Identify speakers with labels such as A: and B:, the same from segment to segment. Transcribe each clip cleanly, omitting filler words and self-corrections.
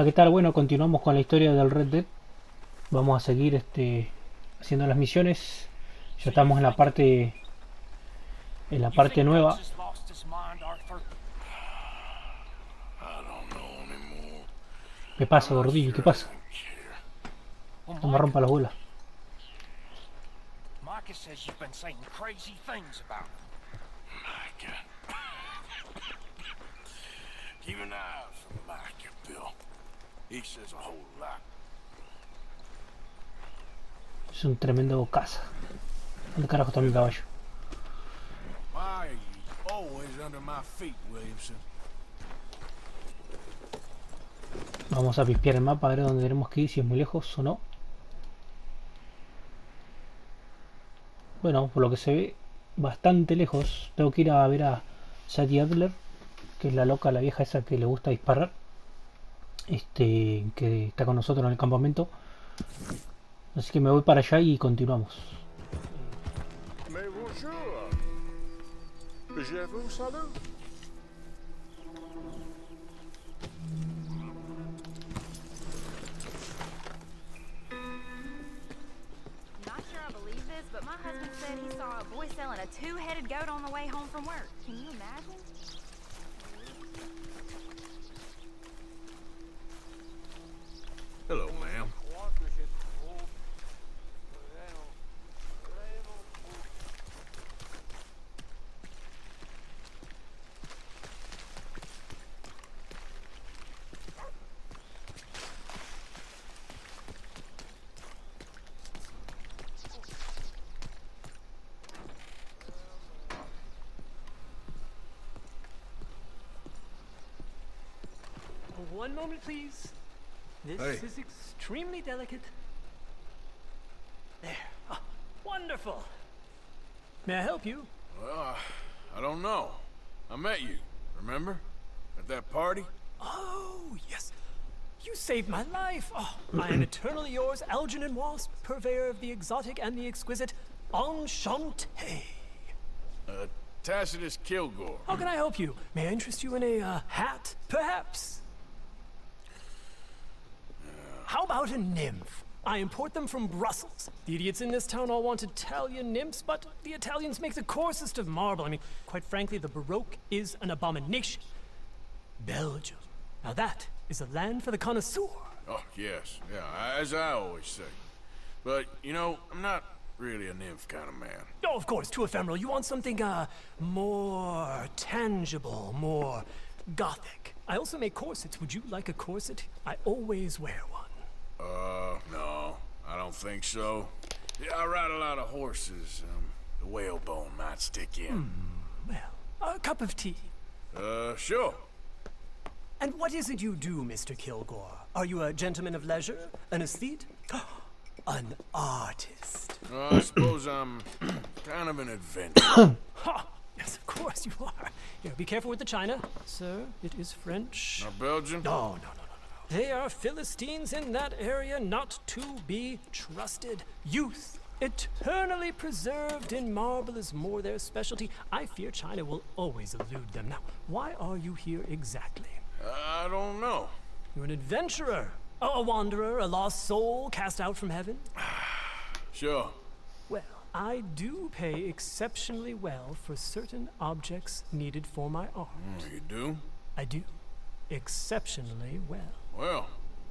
A: Hola, ¿qué tal? Bueno, continuamos con la historia del Red Dead. Vamos a seguir haciendo las misiones. Ya
B: So you
A: estamos
B: think
A: en la
B: you
A: parte
B: think Dutch
A: nueva.
B: has lost his mind, Arthur?
C: I don't know anymore.
A: ¿Qué
C: I'm
A: pasa,
C: not
A: gordillo? ¿Qué
C: sure I
A: pasa?
C: even care.
B: Well,
A: No me rompa las bolas.
B: Micah says you've been saying crazy things about him.
C: Micah. Keep an eye out for Micah, Bill. He says a whole lot.
A: Es un tremendo caza. ¿Dónde carajo está mi caballo?
C: Why are you always under my feet, Williamson?
A: Vamos a pispear el mapa a ver dónde tenemos que ir, si es muy lejos o no. Bueno, por lo que se ve, bastante lejos. Tengo que ir a ver a Sadie Adler, que es la loca, la vieja esa que le gusta disparar. Que está con nosotros en el campamento. Así que me voy para allá y continuamos.
D: Mais bonjour. Je vous salue.
E: Not sure I believe this, but my husband said he saw a boy selling a two-headed goat on the way home from work. Can you imagine?
C: Hello, ma'am.
F: One moment, please. This
C: Hey.
F: is extremely delicate. There. Ah, wonderful. May I help you?
C: Well, I don't know. I met you, remember? At that party?
F: Oh, yes. You saved my life. Oh, I am eternally yours, Algernon Wasp, purveyor of the exotic and the exquisite. Enchanté.
C: Tacitus Kilgore.
F: How can I help you? May I interest you in a hat, perhaps? How about a nymph? I import them from Brussels. The idiots in this town all want Italian nymphs, but the Italians make the coarsest of marble. I mean, quite frankly, the Baroque is an abomination. Belgium. Now that is a land for the connoisseur.
C: Oh, yes. Yeah, as I always say. But, you know, I'm not really a nymph kind of man.
F: Oh, of course, too ephemeral. You want something, more tangible, more gothic. I also make corsets. Would you like a corset? I always wear one.
C: No. I don't think so. Yeah, I ride a lot of horses. The whalebone might stick in.
F: Well, a cup of tea.
C: Sure.
F: And what is it you do, Mr. Kilgore? Are you a gentleman of leisure? An aesthete? An artist?
C: I suppose I'm kind of an adventurer.
F: Ha! Yes, of course you are. Here, be careful with the china. Sir, it is French.
C: Not Belgian?
F: No. They are Philistines in that area, not to be trusted. Youth, eternally preserved in marble, is more their specialty. I fear China will always elude them. Now, why are you here exactly?
C: I don't know.
F: You're an adventurer, a wanderer, a lost soul cast out from heaven?
C: Sure.
F: Well, I do pay exceptionally well for certain objects needed for my art.
C: You do?
F: I do. Exceptionally well.
C: Well,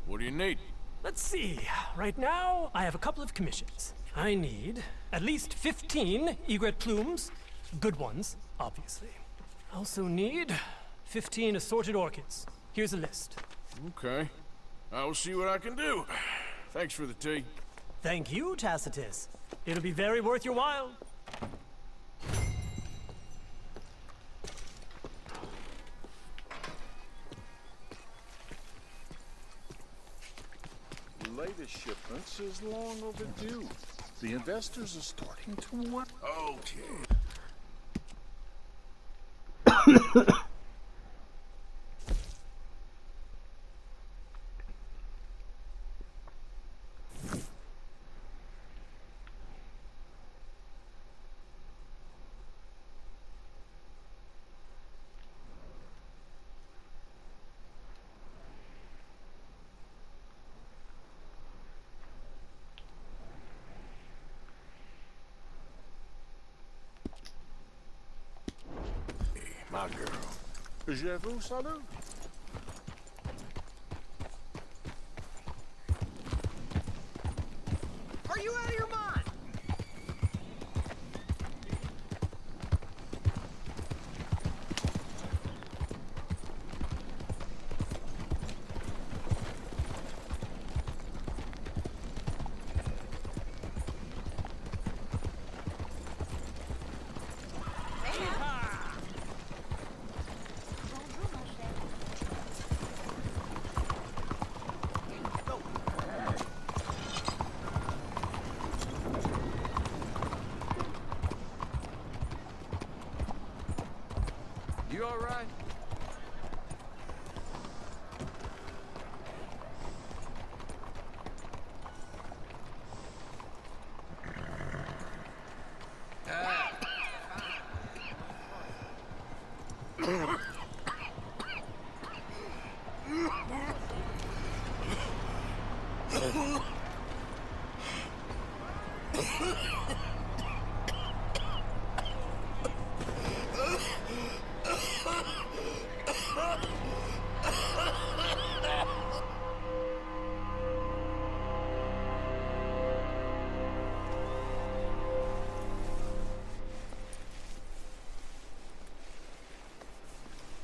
C: what do you need?
F: Let's see. Right now, I have a couple of commissions. I need at least 15 egret plumes. Good ones, obviously. I also need 15 assorted orchids. Here's a list.
C: Okay. I will see what I can do. Thanks for the tea.
F: Thank you, Tacitus. It'll be very worth your while.
D: The latest shipments is long overdue. The investors are starting to want.
C: Okay. my girl.
D: Je vous salue.
B: Are you out of your mind?
D: You all right?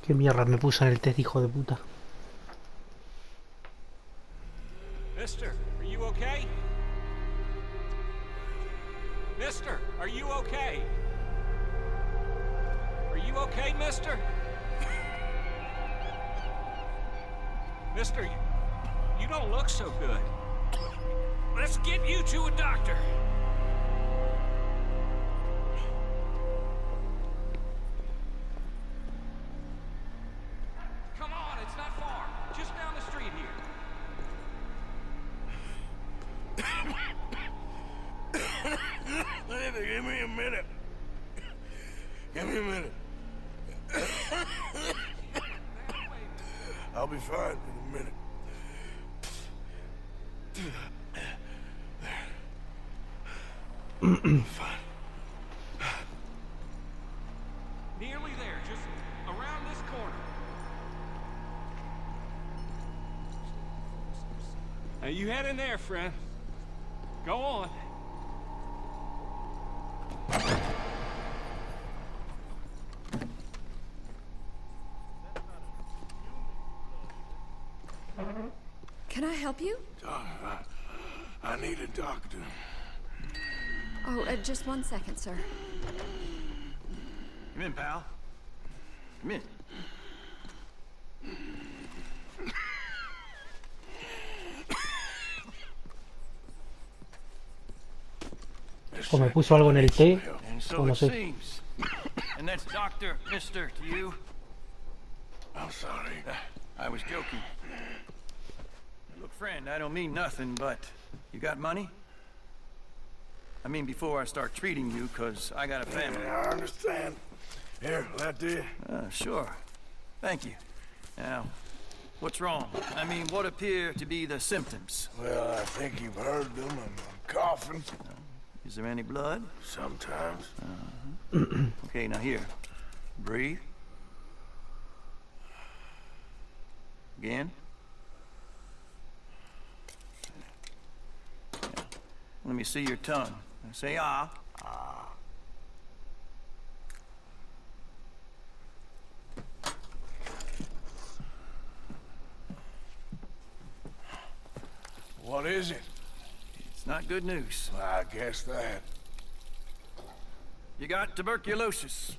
A: Qué mierda me puso en el test, hijo de puta.
B: Mister, are you okay? Mister, are you okay? Are you okay, mister? Mister, you don't look so good. Let's get you to a doctor. Come on, it's not far. Just down the street here.
C: Give me a minute. Give me a minute. I'll be fine in a minute. Fine.
B: Nearly there, just around this corner. Now you head in there, friend. Go on.
G: Can I help you?
C: I need a doctor.
G: Oh, just 1 second, sir.
H: Come in, pal. Come in.
A: O me puso algo en el té,
H: And
A: o
H: so
A: no
H: it
A: sé.
H: seems. And that's Doctor, Mister to you.
C: I'm sorry.
H: I was joking. Look, friend, I don't mean nothing, but you got money? I mean, before I start treating you, 'cause I got a family.
C: Yeah, I understand. Here, that do you?
H: Sure. Thank you. Now, what's wrong? I mean, what appear to be the symptoms?
C: Well, I think you've heard them. I'm coughing.
H: Is there any blood?
C: Sometimes.
H: Okay, now here. Breathe. Again. Yeah. Let me see your tongue. Now say ah.
C: What is it?
H: It's not good news.
C: I guess that.
H: You got tuberculosis.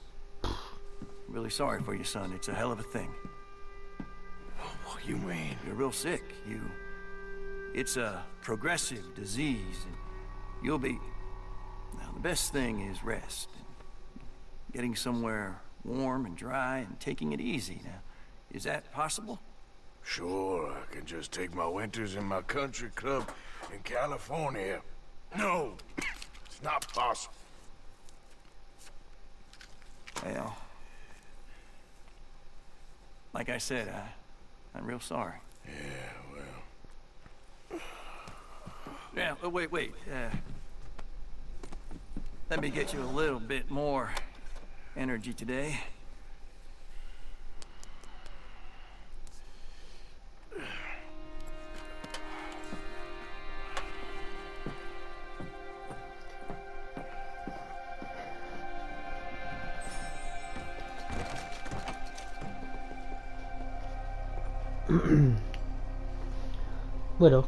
H: Really sorry for you, son. It's a hell of a thing.
C: What you mean?
H: You're real sick. It's a progressive disease, and you'll be... Now, the best thing is rest. And getting somewhere warm and dry and taking it easy. Now, is that possible?
C: Sure, I can just take my winters in my country club in California. No, it's not possible.
H: Well, like I said, I'm real sorry.
C: Yeah, well...
H: Yeah, wait. Let me get you a little bit more energy today.
A: Bueno,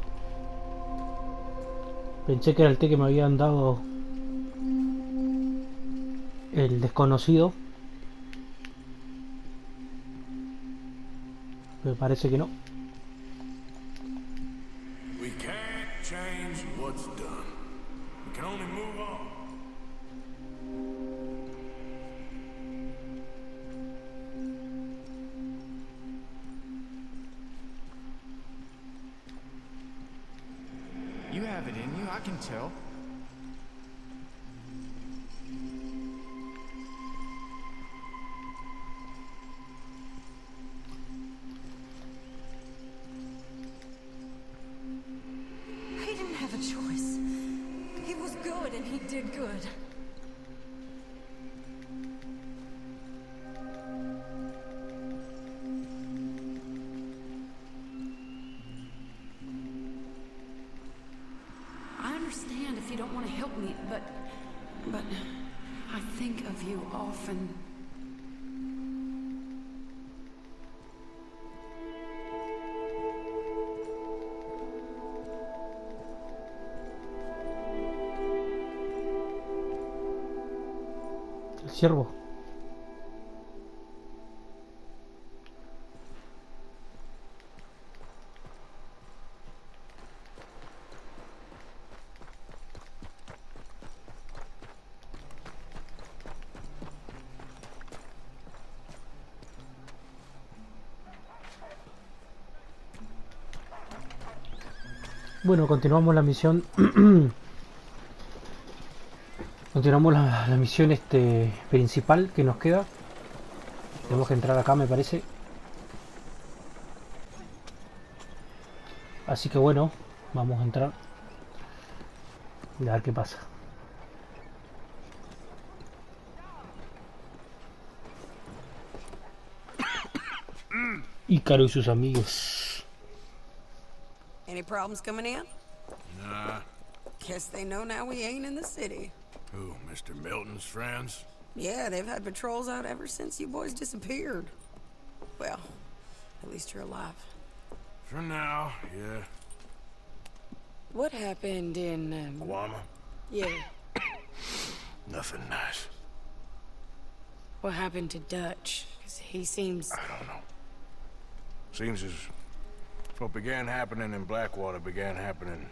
A: pensé que era el té que me habían dado el desconocido. Me parece que no.
C: We can't change what's done. We can only move on.
I: You have it in you, I can tell.
G: He didn't have a choice. He was good and he did good. I understand if you don't want to help me, but I think of you often.
A: El ciervo. Bueno, continuamos la misión. Continuamos la misión principal que nos queda. Tenemos que entrar acá, me parece. Así que bueno, vamos a entrar y a ver qué pasa. Ícaro y sus amigos.
J: Any problems coming in?
C: Nah.
J: Guess they know now we ain't in the city.
C: Who, Mr. Milton's friends?
J: Yeah, they've had patrols out ever since you boys disappeared. Well, at least you're alive.
C: For now, yeah.
J: What happened in,
C: Guama?
J: yeah,
C: Nothing nice.
J: what happened to Dutch? 'Cause he seems...
C: I don't know. Seems as what began happening in Blackwater began happening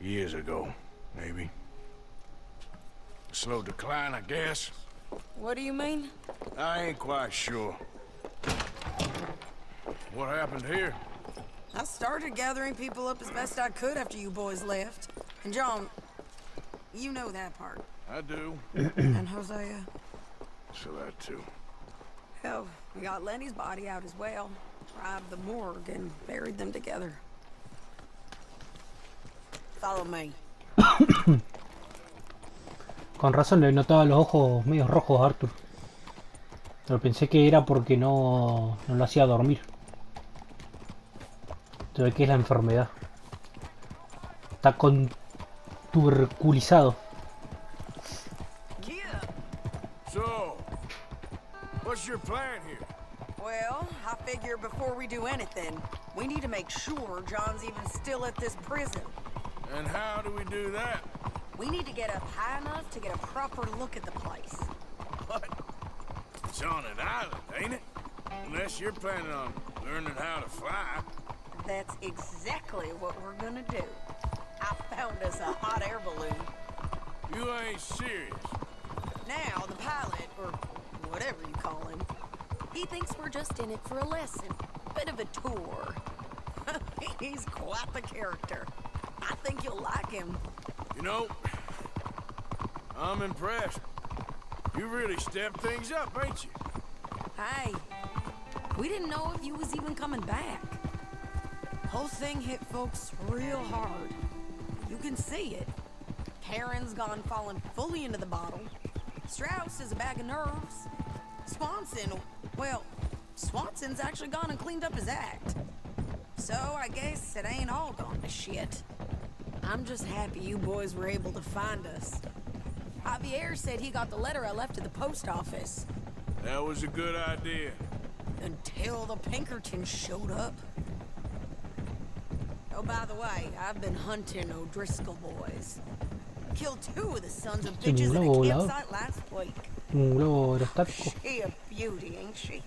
C: years ago, maybe. Slow decline, I guess.
J: What do you mean?
C: I ain't quite sure. What happened here?
J: I started gathering people up as best I could after you boys left. And John, you know that part.
C: I do.
J: And Hosea?
C: So that too.
J: Hell, we got Lenny's body out as well. Arrived the morgue and buried them together. Follow me.
A: Con razón le notaba los ojos medio rojos a Arthur. Pero pensé que era porque no lo hacía dormir. Se ve que es la enfermedad. Está tuberculizado.
C: So, what's your plan here?
J: Well, I figure before we do anything, we need to make sure John's even still at this prison.
C: And how do we do that?
J: We need to get up high enough to get a proper look at the place.
C: What? It's on an island, ain't it? Unless you're planning on learning how to fly.
J: That's exactly what we're gonna do. I found us a hot air balloon.
C: You ain't serious.
J: Now, the pilot, or whatever you call him, he thinks we're just in it for a lesson. Bit of a tour. He's quite the character. I think you'll like him.
C: You know, I'm impressed. You really stepped things up, ain't you?
J: Hey, we didn't know if you was even coming back. Whole thing hit folks real hard. You can see it. Karen's gone falling fully into the bottle. Strauss is a bag of nerves. Swanson, well, Swanson's actually gone and cleaned up his act. So I guess it ain't all gone to shit. I'm just happy you boys were able to find us. Javier said he got the letter I left at the post office.
C: That was a good idea.
J: Until the Pinkertons showed up. Oh, by the way, I've been hunting O'Driscoll boys. Killed 2 of the sons of
A: Sí, un
J: bitches in
A: globo
J: a
A: volador.
J: campsite last week.
A: Un globo aerostático.
J: She a beauty, ain't she?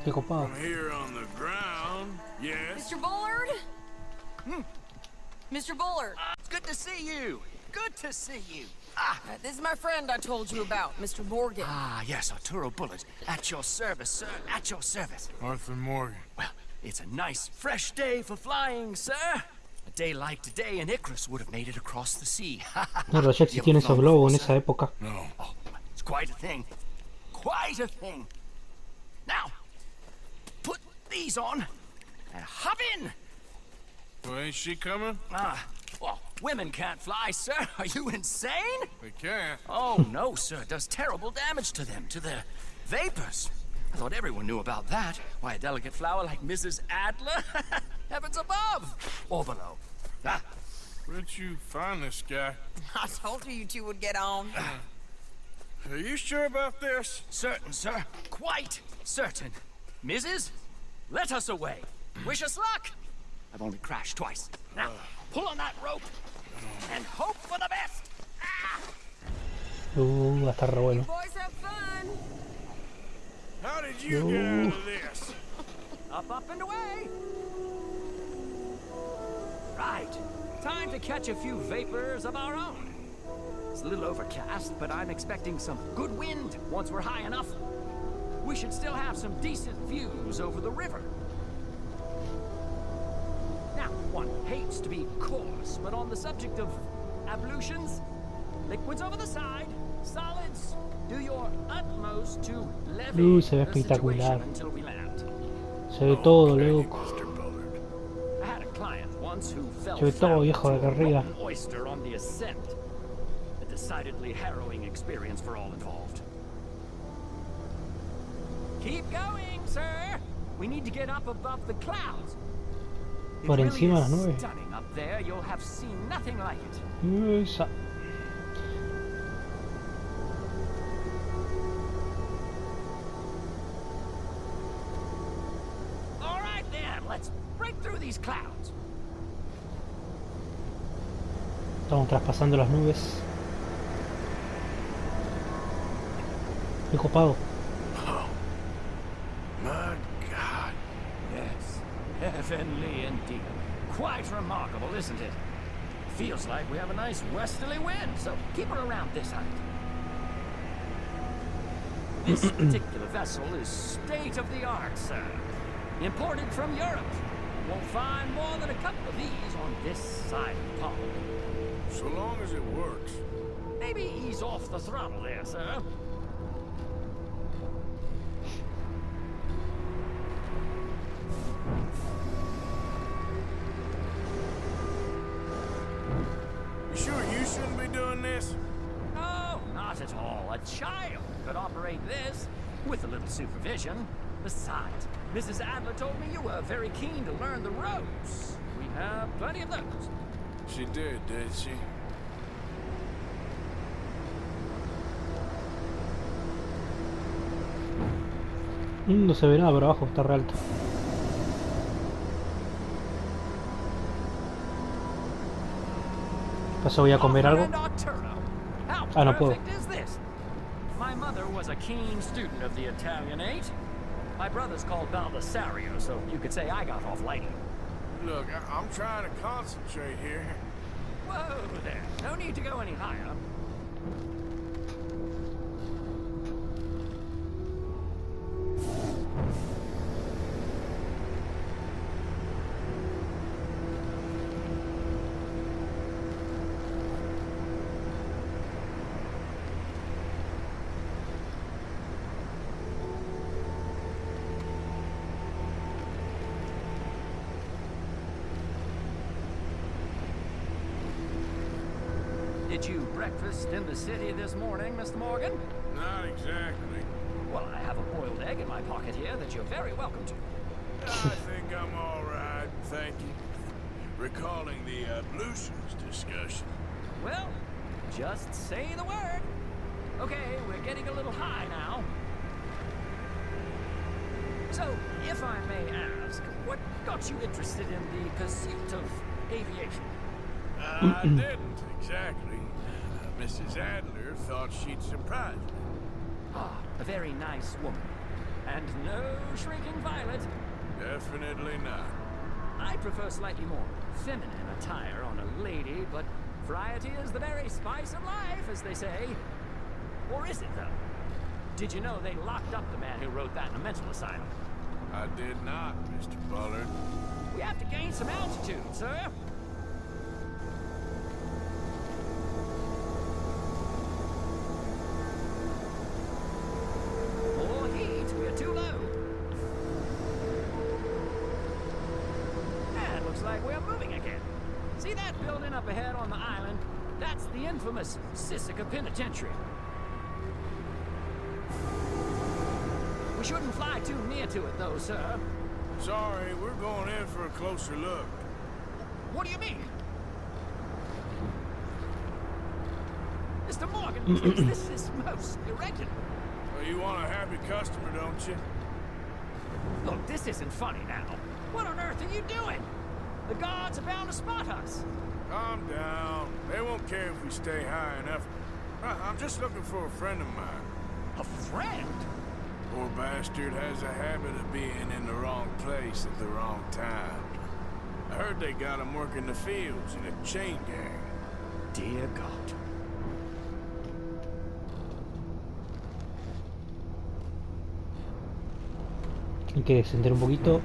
A: Qué copado.
C: From here on the ground, yes.
J: Mr. Bullard? Mr. Bullard,
H: It's good to see you. Good to see you.
J: this is my friend I told you about, Mr. Morgan.
H: Yes, Arturo Bullard. At your service, sir. At your service.
C: Arthur Morgan.
H: Well, it's a nice, fresh day for flying, sir. A day like today, and Icarus would have made it across the sea.
A: No, pero ya existían esos globos en esa época.
C: No.
H: Oh, it's quite a thing. Quite a thing. Now, put these on and hop in.
C: Well, ain't she coming?
H: Well, women can't fly, sir. Are you insane?
C: They can't.
H: Oh, no, sir. It does terrible damage to them, to their vapors. I thought everyone knew about that. Why, a delicate flower like Mrs. Adler? Heavens above! Or below.
C: Where'd you find this guy?
J: I told you 2 would get on.
C: Are you sure about this?
H: Certain, sir. Quite certain. Mrs., let us away. Wish us luck. I've only crashed twice. Now, pull on that rope and hope for the best.
A: Va a estar re bueno.
J: Boys have fun.
C: How did you get out of this?
H: Up and away. Right. Time to catch a few vapors of our own. It's a little overcast, but I'm expecting some good wind once we're high enough. We should still have some decent views over the river. Now, one hates to be coarse, but on the subject of ablutions, liquids over the side, solids, do your utmost to levy
A: Se ve
H: the situation
A: espectacular.
H: until we land.
A: Se ve todo,
C: Okay,
A: loco.
C: Mr. Bullard.
H: I had a client once who fell
A: Se ve todo,
H: foul
A: viejo, de
H: to a
A: arriba.
H: rotten oyster on the ascent. A decidedly harrowing experience for all involved. Keep going, sir. We need to get up above the clouds. It
A: Por
H: really
A: encima de las
H: is
A: nubes.
H: stunning up there. You'll have seen nothing like it.
A: Esa.
H: All right then, let's break through these clouds.
A: Estamos traspasando las nubes. Qué copado.
C: My God.
H: Yes, heavenly indeed. Quite remarkable, isn't it? Feels like we have a nice westerly wind, so keep her around this height. This particular vessel is state-of-the-art, sir. Imported from Europe. Won't find more than a couple of these on this side of the pond.
C: So long as it works.
H: Maybe ease off the throttle there, sir.
C: You sure you shouldn't be doing this?
H: No, not at all. A child could operate this with a little supervision. Besides, Mrs. Adler told me you were very keen to learn the ropes. We have plenty of those.
C: She did she?
A: No se ve nada por abajo, está re alto. ¿Qué pasó? ¿Voy a comer algo? Ah, no puedo.
H: My mother was a keen student of the Italianate. My brother's called Baldessario, so you could say I got off lightly.
C: Look, I'm trying to concentrate here.
H: Whoa there. No need to go any higher. Did you breakfast in the city this morning, Mr. Morgan?
C: Not exactly.
H: Well, I have a boiled egg in my pocket here that you're very welcome to.
C: I think I'm all right, thank you. Recalling the ablutions discussion.
H: Well, just say the word. Okay, we're getting a little high now. So, if I may ask, what got you interested in the pursuit of
B: aviation?
C: I didn't, exactly. Mrs. Adler thought she'd surprise me.
B: Ah, a very nice woman. And no shrieking violet.
C: Definitely not.
B: I prefer slightly more feminine attire on a lady, but variety is the very spice of life, as they say. Or is it, though? Did you know they locked up the man who wrote that in a mental asylum?
C: I did not, Mr. Bullard.
B: We have to gain some altitude, sir. More heat, we're too low. And looks like we're moving again. See that building up ahead on the island? That's the infamous Sisika Penitentiary. We shouldn't fly too near to it, though, sir.
C: Sorry, we're going in for a closer look.
B: What do you mean? Mr. Morgan, please, this is most irregular.
C: Well, you want a happy customer, don't you?
B: Look, this isn't funny now. What on earth are you doing? The guards are bound to spot us.
C: Calm down. They won't care if we stay high enough. I'm just looking for a friend of mine.
B: A friend?
C: Poor bastard has a habit of being in the wrong place at the wrong time. I heard they got him working the fields in a chain gang.
B: Dear God.
A: Hay que descender un poquito.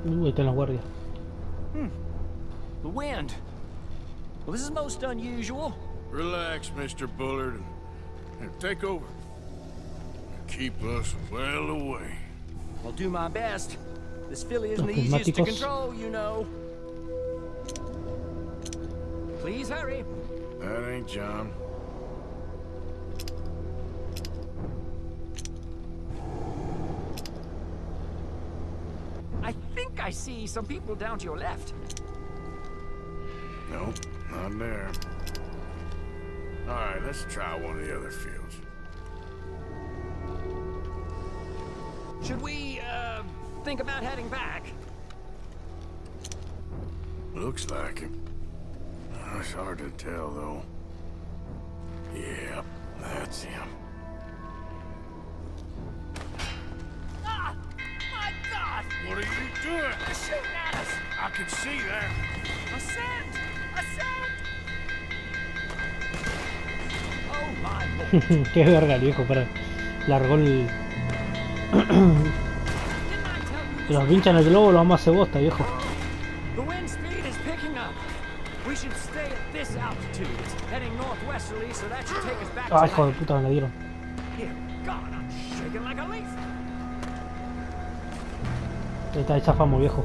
A: Ahí está la guardia.
B: The wind. Well, this is most unusual.
C: Relax, Mr. Bullard. Here, take over. Keep us well away.
B: I'll do my best. This filly isn't the
A: Los
B: easiest to
A: prismáticos.
B: control, you know. Please hurry.
C: That ain't John.
B: I think I see some people down to your left.
C: Nope, not there. All right, let's try one of the other fields.
B: Should we, think about heading back?
C: Looks like it. It's hard to tell, though. Yep, that's him.
B: Ah! My God!
C: What are you doing?
B: They're shooting at us!
C: I can see that.
B: Ascend! Ascend! Oh my Lord!
A: Qué verga el viejo, para. Largó el.
B: Didn't I tell you
A: Que nos pinchan el globo, lo vamos a hacer bosta, viejo.
B: the wind speed is picking up? We should stay at this altitude. It's heading northwesterly, so that should take us back
A: Ah,
B: to
A: hijo de
B: land.
A: puta, me la dieron.
B: Dear God, I'm shaking like a leaf.
A: Ahí está, ahí zafamos, viejo.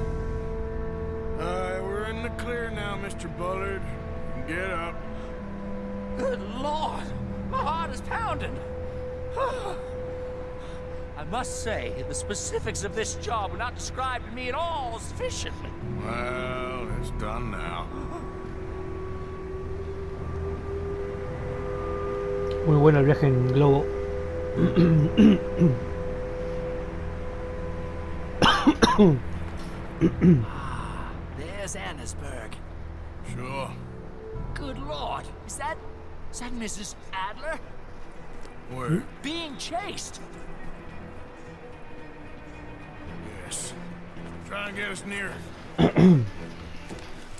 C: All right, we're in the clear now, Mr. Bullard. You can get up.
B: Good Lord, my heart is pounding. I must say, the specifics of this job were not described to me at all sufficiently.
C: Well, it's done now.
A: Muy bueno el viaje en globo.
B: There's Annesburg.
C: Sure.
B: Good Lord, is that Mrs. Adler?
C: Where?
B: Being chased.
C: Yes. Try and get us near.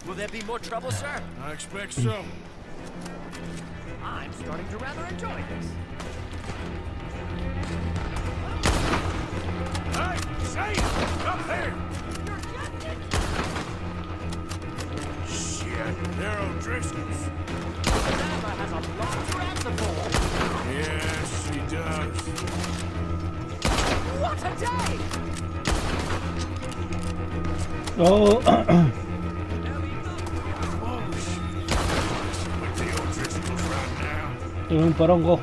B: Will there be more trouble, sir?
C: I expect so.
B: I'm starting to rather enjoy this.
C: Hey, say it! Up there!
B: You're getting it!
C: Shit, they're O'Driscoll's.
B: Adler has a lot to answer for.
C: Yes, she does.
B: What a day!
A: Oh,
C: Oh, shit. With the O'Driscolls right now.
A: tiene un porongo.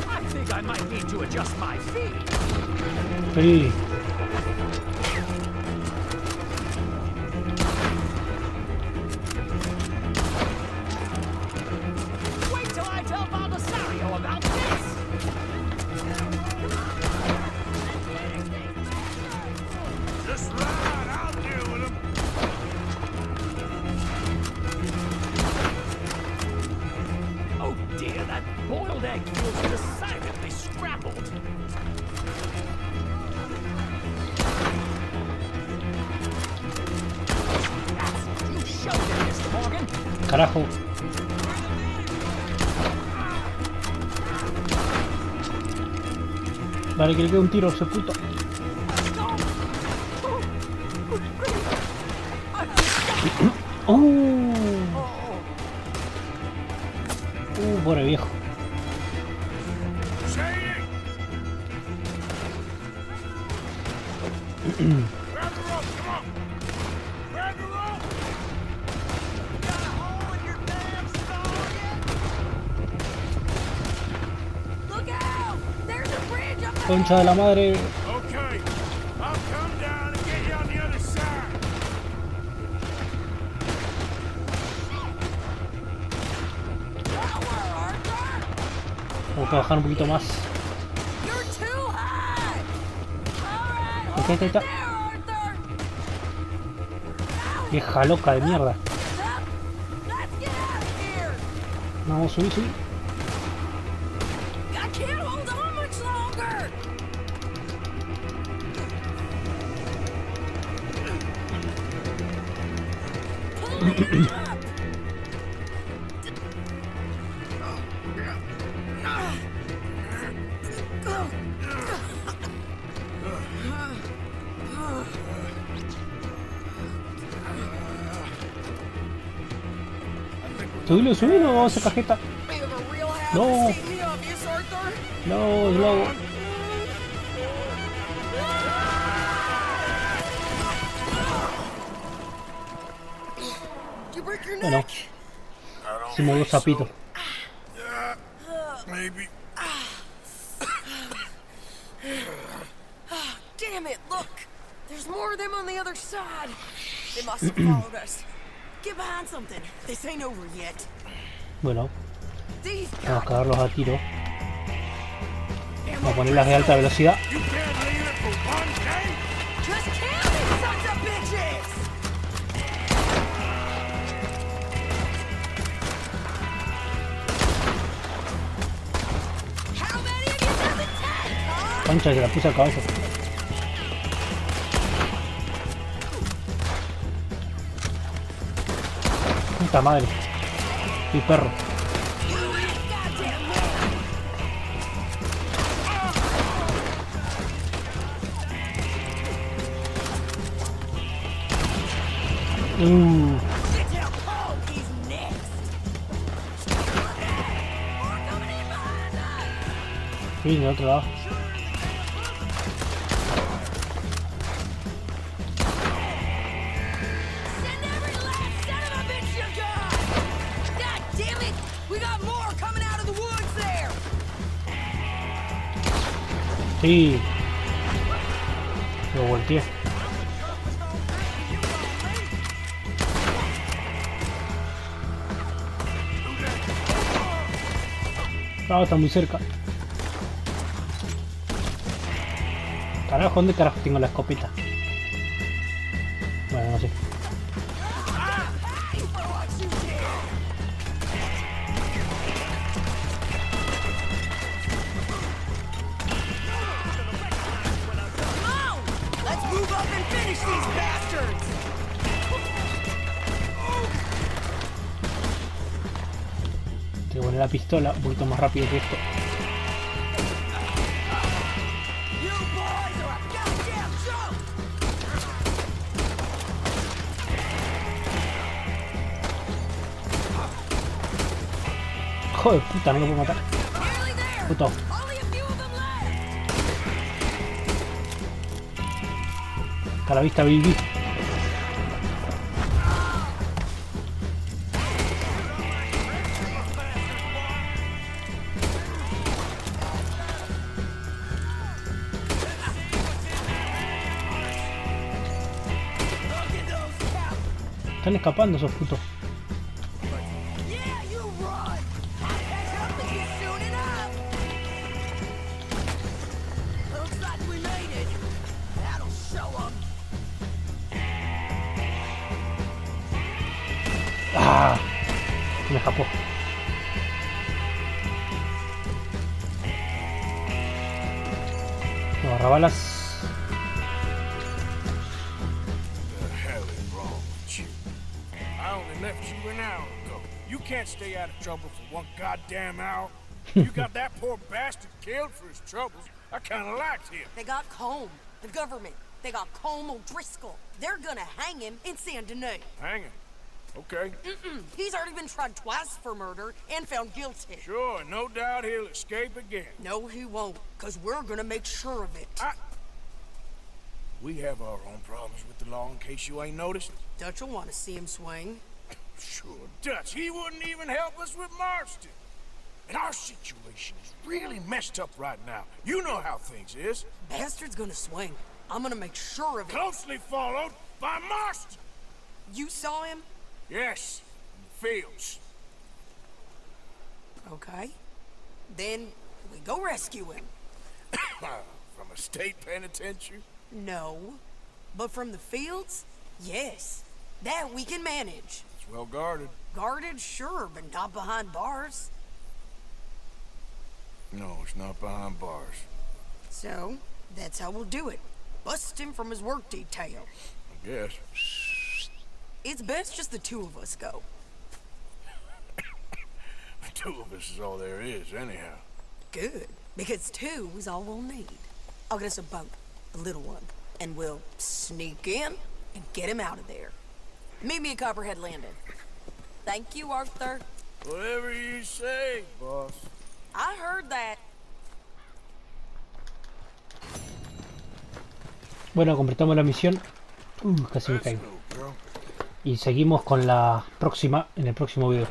B: I think I might need to adjust my feet.
A: Sí. Carajo. Vale, que le quede un tiro, ese puto. Pobre viejo.
J: Look out! There's a bridge up there!
A: Concha de la madre.
C: Okay, I'll come down and get you on the other side.
J: Lower, Arthur!
A: Tengo que bajar un poquito más.
J: You're too high! Alright,
A: Ahí
J: hold
A: está.
J: it there, Arthur!
A: Vieja loca de mierda.
J: Stop! Let's get out of here!
A: Vamos, subí, subí.
J: I can't hold on much longer! Pull it up!
A: Subilo, subilo, esa cajeta.
J: We have a real habit
A: No.
J: of stating the obvious, Arthur.
A: No, globo.
J: Did you break your
A: Bueno,
J: neck?
A: si me dio sapito.
C: Maybe.
J: Damn it, look! There's more of them on the other side. They must have followed us. Get behind something. This ain't over yet.
A: Bueno,
J: These
A: vamos a
J: guys.
A: cagarlos a tiro. Vamos a ponerlas de alta velocidad.
C: You can't leave it for one day?
J: Just kill these sons of bitches! How many of you does it take, huh?
A: Concha, se la puse al caballo. Puta madre. Y perro.
J: You ain't goddamn man! Get down cold, he's next! More coming in behind us!
A: Sí, de otro lado.
J: Send every last son of a bitch you got! God damn it! We got more coming out of the woods there!
A: Sí. Lo volteé. No, está muy cerca. Carajo, ¿dónde carajo tengo la escopeta? Bueno, no sé.
J: Come on! Let's move up and finish these bastards!
A: Tengo que poner la pistola un poquito más rápido que esto.
J: You boys are a goddamn joke!
A: Joder, puta, no lo puedo matar.
J: Nearly there!
A: Puto.
J: Only a few of them left!
A: Hasta la vista, baby. Están escapando esos putos.
J: Yeah, you run! I catch up with you soon enough! Looks like we made it. That'll show 'em.
A: ¡Ah! Me escapó. No, agarrabalas.
C: The hell is wrong with you? I only left you an hour ago. You can't stay out of trouble for one goddamn hour. You got that poor bastard killed for his troubles. I kind of liked him.
J: They got Combe, the government. They got Combe O'Driscoll. They're gonna hang him in Saint Denis.
C: Hang him. Okay.
J: He's already been tried twice for murder and found guilty.
C: Sure, no doubt he'll escape again.
J: No, he won't, because we're gonna make sure of it.
C: We have our own problems with the law, in case you ain't noticed.
J: Dutch will want to see him swing.
C: Sure, Dutch, he wouldn't even help us with Marston. And our situation is really messed up right now. You know how things is.
J: Bastard's gonna swing. I'm gonna make sure of it.
C: Closely followed by Marston.
J: You saw him?
C: Yes, in the fields.
J: Okay. Then we go rescue him.
C: From a state penitentiary?
J: No. But from the fields? Yes. That we can manage.
C: It's well guarded.
J: Guarded, sure, but not behind bars.
C: No, it's not behind bars.
J: So, that's how we'll do it. Bust him from his work detail.
C: I guess.
J: It's best just the two of us go.
C: The two of us is all there is, anyhow.
J: Good, because two is all we'll need. I'll get us a boat, a little one, and we'll sneak in and get him out of there. Meet me at Copperhead Landing. Thank you, Arthur.
C: Whatever you say, boss.
J: I heard that.
A: Bueno, completamos la misión. Casi me
C: That's
A: caigo.
C: no, girl.
A: Y seguimos con la próxima en el próximo video.